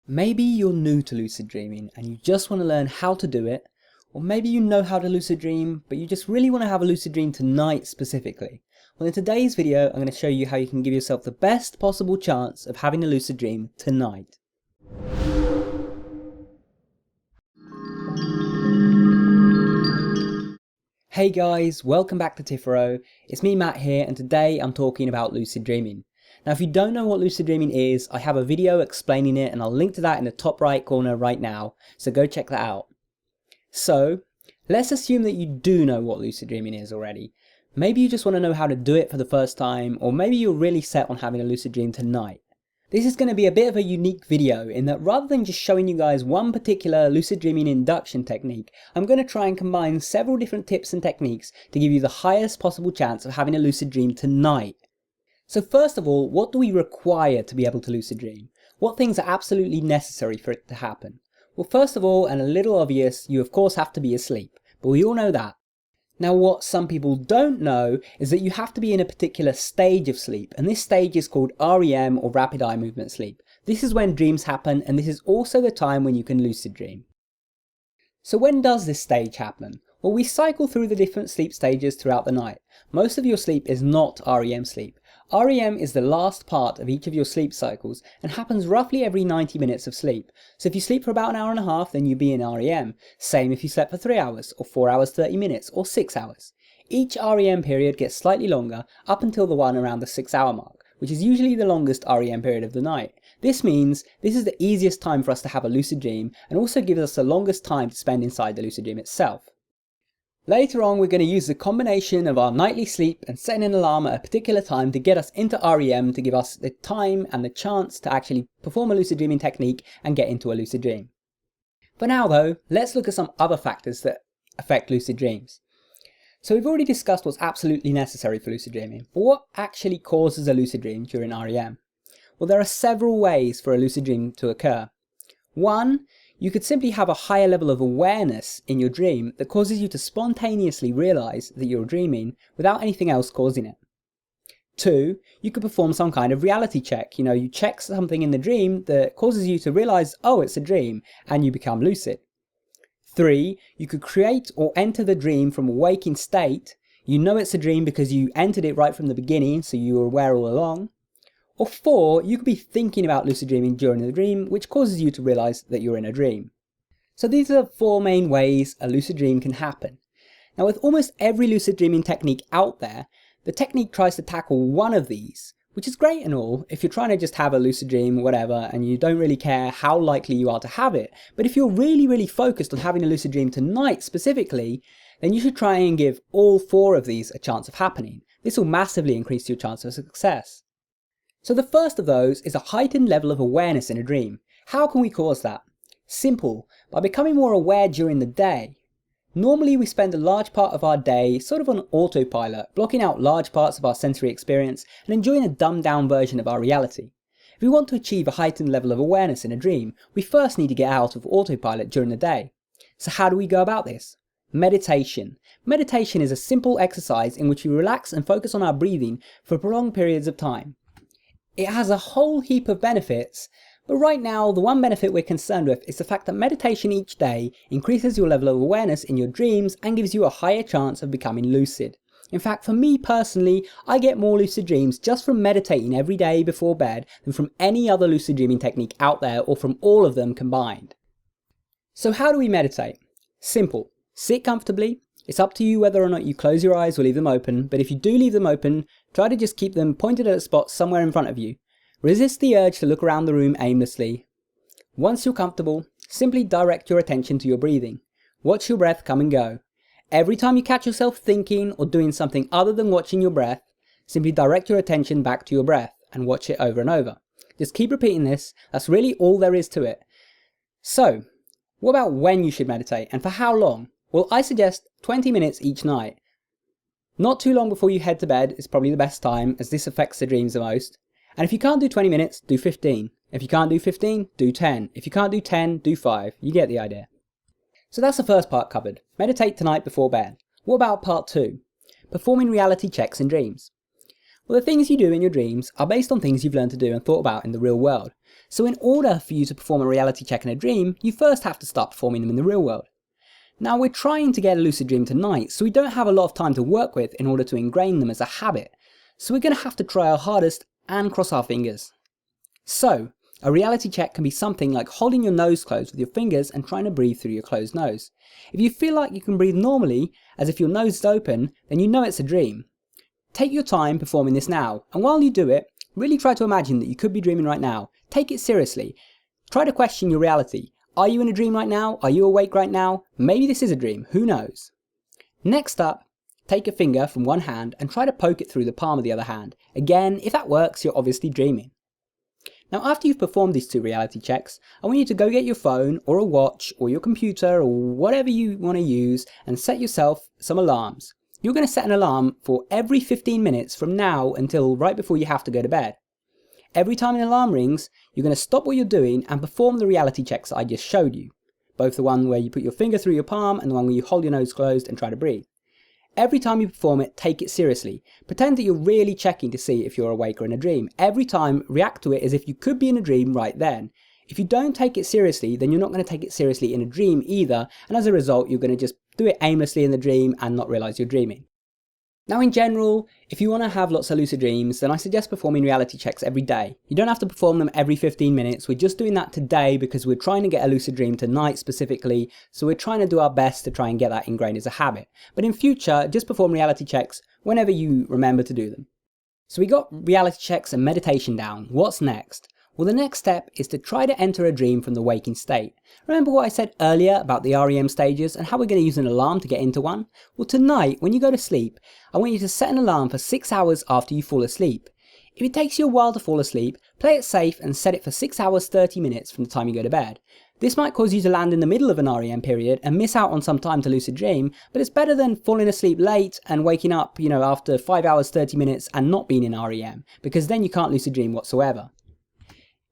Maybe you're new to lucid dreaming and you just want to learn how to do it, or maybe you know how to lucid dream, but you just really want to have a lucid dream tonight specifically. Well, in today's video, I'm going to show you how you can give yourself the best possible chance of having a lucid dream tonight. Hey guys, welcome back to Tipharot. It's me Matt here, and today I'm talking about lucid dreaming. Now if you don't know what lucid dreaming is, I have a video explaining it and I'll link to that in the top right corner right now, so go check that out. So, let's assume that you do know what lucid dreaming is already. Maybe you just want to know how to do it for the first time, or maybe you're really set on having a lucid dream tonight. This is going to be a bit of a unique video in that rather than just showing you guys one particular lucid dreaming induction technique, I'm going to try and combine several different tips and techniques to give you the highest possible chance of having a lucid dream tonight. So first of all, what do we require to be able to lucid dream? What things are absolutely necessary for it to happen? Well, first of all, and a little obvious, you of course have to be asleep, but we all know that. Now what some people don't know is that you have to be in a particular stage of sleep, and this stage is called REM or rapid eye movement sleep. This is when dreams happen, and this is also the time when you can lucid dream. So when does this stage happen? Well, we cycle through the different sleep stages throughout the night. Most of your sleep is not REM sleep. REM is the last part of each of your sleep cycles and happens roughly every 90 minutes of sleep. So if you sleep for about an hour and a half, then you'd be in REM. Same if you slept for 3 hours, or 4 hours 30 minutes, or 6 hours. Each REM period gets slightly longer up until the one around the 6-hour mark, which is usually the longest REM period of the night. This means this is the easiest time for us to have a lucid dream and also gives us the longest time to spend inside the lucid dream itself. Later on, we're going to use the combination of our nightly sleep and setting an alarm at a particular time to get us into REM to give us the time and the chance to actually perform a lucid dreaming technique and get into a lucid dream. For now though, let's look at some other factors that affect lucid dreams. So we've already discussed what's absolutely necessary for lucid dreaming, but what actually causes a lucid dream during REM? Well, there are several ways for a lucid dream to occur. One, you could simply have a higher level of awareness in your dream that causes you to spontaneously realise that you're dreaming without anything else causing it. Two, you could perform some kind of reality check. You check something in the dream that causes you to realise, oh, it's a dream, and you become lucid. Three, you could create or enter the dream from a waking state. You know it's a dream because you entered it right from the beginning, so you were aware all along. Or four, you could be thinking about lucid dreaming during the dream, which causes you to realise that you're in a dream. So these are the four main ways a lucid dream can happen. Now with almost every lucid dreaming technique out there, the technique tries to tackle one of these, which is great and all if you're trying to just have a lucid dream, whatever, and you don't really care how likely you are to have it. But if you're really focused on having a lucid dream tonight specifically, then you should try and give all four of these a chance of happening. This will massively increase your chance of success. So the first of those is a heightened level of awareness in a dream. How can we cause that? Simple, by becoming more aware during the day. Normally we spend a large part of our day sort of on autopilot, blocking out large parts of our sensory experience and enjoying a dumbed down version of our reality. If we want to achieve a heightened level of awareness in a dream, we first need to get out of autopilot during the day. So how do we go about this? Meditation. Meditation is a simple exercise in which we relax and focus on our breathing for prolonged periods of time. It has a whole heap of benefits, but right now the one benefit we're concerned with is the fact that meditation each day increases your level of awareness in your dreams and gives you a higher chance of becoming lucid. In fact, for me personally, I get more lucid dreams just from meditating every day before bed than from any other lucid dreaming technique out there or from all of them combined. So how do we meditate? Simple. Sit comfortably. It's up to you whether or not you close your eyes or leave them open, but if you do leave them open, try to just keep them pointed at a spot somewhere in front of you. Resist the urge to look around the room aimlessly. Once you're comfortable, simply direct your attention to your breathing. Watch your breath come and go. Every time you catch yourself thinking or doing something other than watching your breath, simply direct your attention back to your breath and watch it over and over. Just keep repeating this, that's really all there is to it. So, what about when you should meditate and for how long? Well, I suggest 20 minutes each night. Not too long before you head to bed is probably the best time, as this affects the dreams the most. And if you can't do 20 minutes, do 15. If you can't do 15, do 10. If you can't do 10, do 5. You get the idea. So that's the first part covered. Meditate tonight before bed. What about part 2? Performing reality checks in dreams. Well, the things you do in your dreams are based on things you've learned to do and thought about in the real world. So in order for you to perform a reality check in a dream, you first have to start performing them in the real world. Now we're trying to get a lucid dream tonight, so we don't have a lot of time to work with in order to ingrain them as a habit. So we're going to have to try our hardest and cross our fingers. So, a reality check can be something like holding your nose closed with your fingers and trying to breathe through your closed nose. If you feel like you can breathe normally, as if your nose is open, then you know it's a dream. Take your time performing this now, and while you do it, really try to imagine that you could be dreaming right now. Take it seriously. Try to question your reality. Are you in a dream right now? Are you awake right now? Maybe this is a dream, who knows? Next up, take a finger from one hand and try to poke it through the palm of the other hand. Again, if that works, you're obviously dreaming. Now after you've performed these 2 reality checks, I want you to go get your phone or a watch or your computer or whatever you want to use and set yourself some alarms. You're going to set an alarm for every 15 minutes from now until right before you have to go to bed. Every time an alarm rings, you're going to stop what you're doing and perform the reality checks that I just showed you. Both the one where you put your finger through your palm and the one where you hold your nose closed and try to breathe. Every time you perform it, take it seriously. Pretend that you're really checking to see if you're awake or in a dream. Every time, react to it as if you could be in a dream right then. If you don't take it seriously, then you're not going to take it seriously in a dream either, and as a result, you're going to just do it aimlessly in the dream and not realize you're dreaming. Now in general, if you want to have lots of lucid dreams, then I suggest performing reality checks every day. You don't have to perform them every 15 minutes, we're just doing that today because we're trying to get a lucid dream tonight specifically, so we're trying to do our best to try and get that ingrained as a habit. But in future, just perform reality checks whenever you remember to do them. So we got reality checks and meditation down, what's next? Well, the next step is to try to enter a dream from the waking state. Remember what I said earlier about the REM stages and how we're going to use an alarm to get into one? Well, tonight, when you go to sleep, I want you to set an alarm for 6 hours after you fall asleep. If it takes you a while to fall asleep, play it safe and set it for 6 hours 30 minutes from the time you go to bed. This might cause you to land in the middle of an REM period and miss out on some time to lucid dream, but it's better than falling asleep late and waking up, after 5 hours 30 minutes and not being in REM, because then you can't lucid dream whatsoever.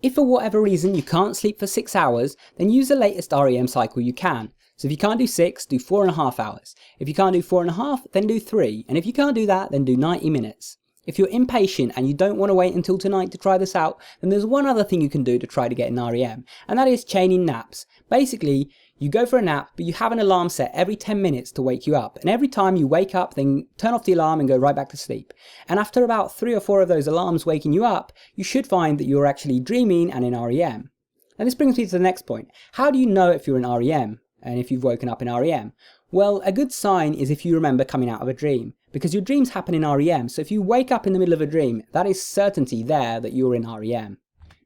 If for whatever reason you can't sleep for 6 hours, then use the latest REM cycle you can. So if you can't do 6, do 4.5 hours. If you can't do 4.5, then do 3. And if you can't do that, then do 90 minutes. If you're impatient and you don't want to wait until tonight to try this out, then there's one other thing you can do to try to get an REM, and that is chaining naps. Basically, you go for a nap, but you have an alarm set every 10 minutes to wake you up. And every time you wake up, then turn off the alarm and go right back to sleep. And after about 3 or 4 of those alarms waking you up, you should find that you're actually dreaming and in REM. And this brings me to the next point. How do you know if you're in REM and if you've woken up in REM? Well, a good sign is if you remember coming out of a dream, because your dreams happen in REM, so if you wake up in the middle of a dream, that is certainty there that you're in REM.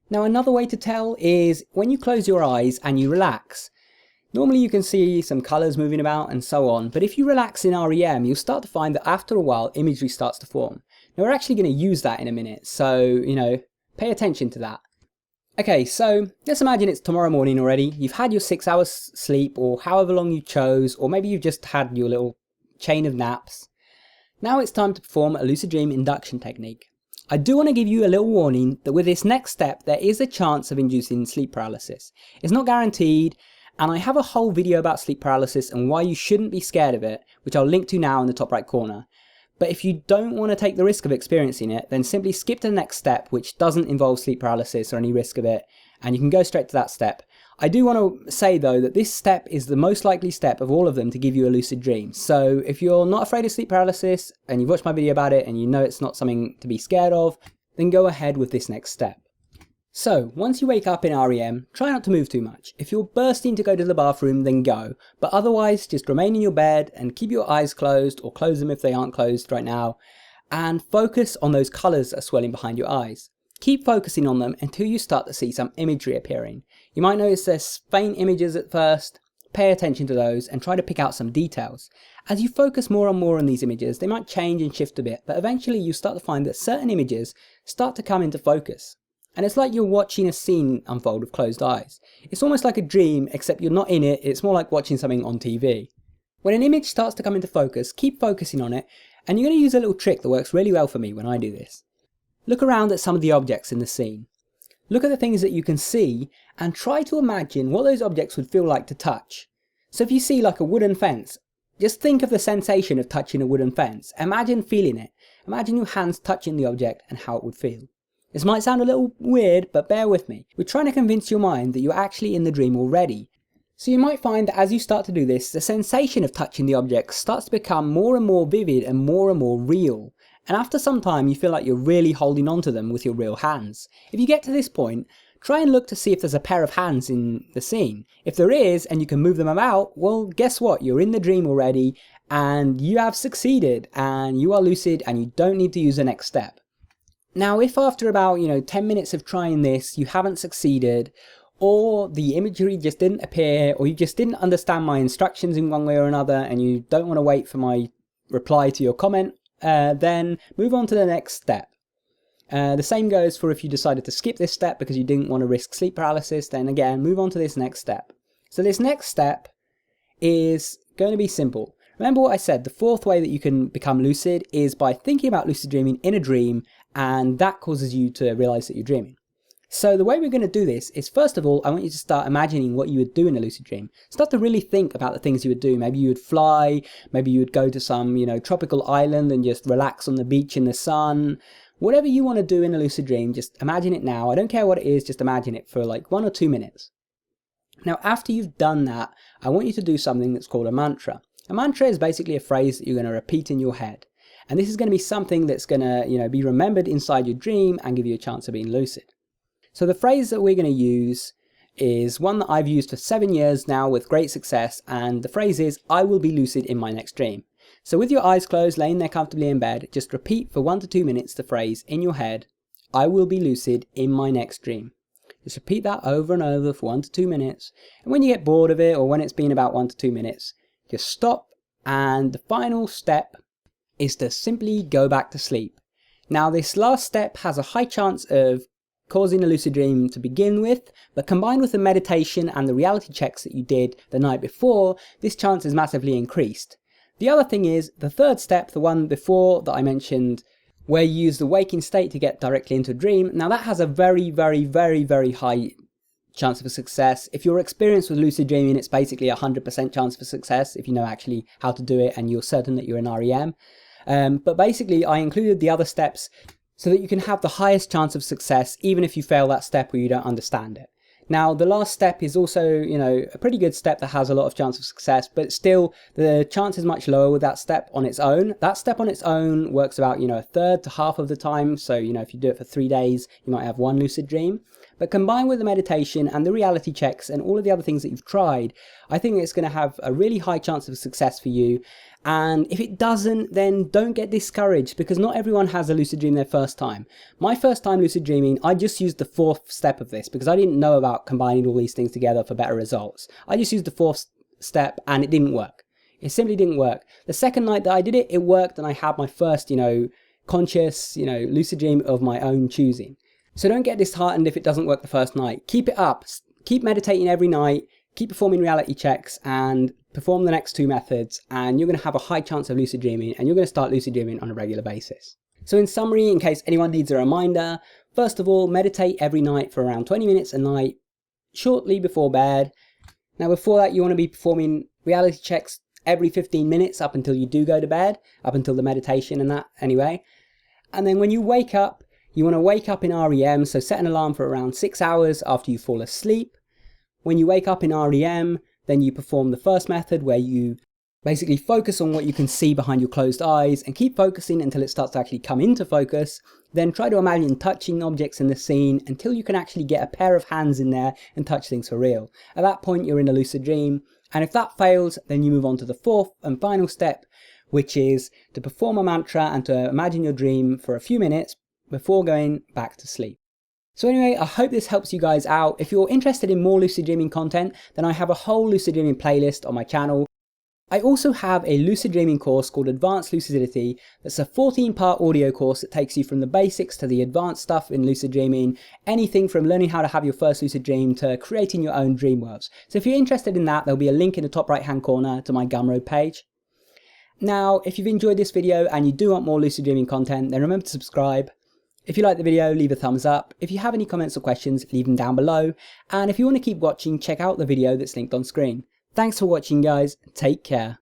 Now another way to tell is when you close your eyes and you relax. Normally you can see some colours moving about and so on, but if you relax in REM, you'll start to find that after a while imagery starts to form. Now we're actually going to use that in a minute, so, pay attention to that. Okay, so let's imagine it's tomorrow morning already. You've had your 6 hours sleep or however long you chose, or maybe you've just had your little chain of naps. Now it's time to perform a lucid dream induction technique. I do want to give you a little warning that with this next step there is a chance of inducing sleep paralysis. It's not guaranteed, and I have a whole video about sleep paralysis and why you shouldn't be scared of it, which I'll link to now in the top right corner. But if you don't want to take the risk of experiencing it, then simply skip to the next step, which doesn't involve sleep paralysis or any risk of it, and you can go straight to that step. I do want to say though that this step is the most likely step of all of them to give you a lucid dream. So if you're not afraid of sleep paralysis and you've watched my video about it and you know it's not something to be scared of, then go ahead with this next step. So, once you wake up in REM, try not to move too much. If you're bursting to go to the bathroom, then go. But otherwise, just remain in your bed and keep your eyes closed, or close them if they aren't closed right now, and focus on those colours that are swelling behind your eyes. Keep focusing on them until you start to see some imagery appearing. You might notice there's faint images at first. Pay attention to those and try to pick out some details. As you focus more and more on these images, they might change and shift a bit, but eventually you start to find that certain images start to come into focus. And it's like you're watching a scene unfold with closed eyes. It's almost like a dream, except you're not in it, it's more like watching something on TV. When an image starts to come into focus, keep focusing on it, and you're going to use a little trick that works really well for me when I do this. Look around at some of the objects in the scene. Look at the things that you can see, and try to imagine what those objects would feel like to touch. So if you see like a wooden fence, just think of the sensation of touching a wooden fence. Imagine feeling it. Imagine your hands touching the object and how it would feel. This might sound a little weird, but bear with me. We're trying to convince your mind that you're actually in the dream already. So you might find that as you start to do this, the sensation of touching the object starts to become more and more vivid and more real. And after some time, you feel like you're really holding on to them with your real hands. If you get to this point, try and look to see if there's a pair of hands in the scene. If there is, and you can move them about, well, guess what? You're in the dream already, and you have succeeded, and you are lucid, and you don't need to use the next step. Now, if after about, 10 minutes of trying this, you haven't succeeded, or the imagery just didn't appear, or you just didn't understand my instructions in one way or another, and you don't want to wait for my reply to your comment, then move on to the next step. The same goes for if you decided to skip this step because you didn't want to risk sleep paralysis, then again, move on to this next step. So this next step is going to be simple. Remember what I said, the fourth way that you can become lucid is by thinking about lucid dreaming in a dream, and that causes you to realize that you're dreaming. So the way we're going to do this is, first of all, I want you to start imagining what you would do in a lucid dream. Start to really think about the things you would do. Maybe you would fly, maybe you would go to some, tropical island and just relax on the beach in the sun. Whatever you want to do in a lucid dream, just imagine it now. I don't care what it is, just imagine it for like 1 or 2 minutes. Now, after you've done that, I want you to do something that's called a mantra. A mantra is basically a phrase that you're going to repeat in your head. And this is going to be something that's going to, be remembered inside your dream and give you a chance of being lucid. So the phrase that we're going to use is one that I've used for 7 years now with great success, and the phrase is, I will be lucid in my next dream. So with your eyes closed, laying there comfortably in bed, just repeat for 1 to 2 minutes the phrase in your head, I will be lucid in my next dream. Just repeat that over and over for 1 to 2 minutes, and when you get bored of it, or when it's been about 1 to 2 minutes, just stop, and the final step is to simply go back to sleep. Now this last step has a high chance of causing a lucid dream to begin with, but combined with the meditation and the reality checks that you did the night before, this chance is massively increased. The other thing is, the third step, the one before that I mentioned, where you use the waking state to get directly into a dream, now that has a very high chance of success. If you're experienced with lucid dreaming, it's basically 100% chance for success if you know actually how to do it and you're certain that you're in REM. But basically, I included the other steps so that you can have the highest chance of success even if you fail that step or you don't understand it. Now, the last step is also, a pretty good step that has a lot of chance of success, but still the chance is much lower with that step on its own. That step on its own works about, a third to half of the time. So, if you do it for 3 days, you might have 1 lucid dream. But combined with the meditation and the reality checks and all of the other things that you've tried, I think it's going to have a really high chance of success for you. And if it doesn't, then don't get discouraged, because not everyone has a lucid dream their first time. My first time lucid dreaming, I just used the 4th step of this because I didn't know about combining all these things together for better results. I just used the 4th step and it didn't work. It simply didn't work. The second night that I did it, it worked, and I had my first, conscious, lucid dream of my own choosing. So don't get disheartened if it doesn't work the first night. Keep it up. Keep meditating every night. Keep performing reality checks and perform the next 2 methods, and you're going to have a high chance of lucid dreaming, and you're going to start lucid dreaming on a regular basis. So in summary, in case anyone needs a reminder, first of all, meditate every night for around 20 minutes a night, shortly before bed. Now before that, you want to be performing reality checks every 15 minutes up until you do go to bed, up until the meditation and that anyway. And then when you wake up, you want to wake up in REM, so set an alarm for around 6 hours after you fall asleep. When you wake up in REM, then you perform the first method where you basically focus on what you can see behind your closed eyes and keep focusing until it starts to actually come into focus. Then try to imagine touching objects in the scene until you can actually get a pair of hands in there and touch things for real. At that point, you're in a lucid dream. And if that fails, then you move on to the 4th and final step, which is to perform a mantra and to imagine your dream for a few minutes before going back to sleep. So anyway, I hope this helps you guys out. If you're interested in more lucid dreaming content, then I have a whole lucid dreaming playlist on my channel. I also have a lucid dreaming course called Advanced Lucidity. That's a 14-part audio course that takes you from the basics to the advanced stuff in lucid dreaming, anything from learning how to have your first lucid dream to creating your own dream worlds. So if you're interested in that, there'll be a link in the top right-hand corner to my Gumroad page. Now, if you've enjoyed this video and you do want more lucid dreaming content, then remember to subscribe. If you like the video, leave a thumbs up. If you have any comments or questions, leave them down below. And if you want to keep watching, check out the video that's linked on screen. Thanks for watching, guys. Take care.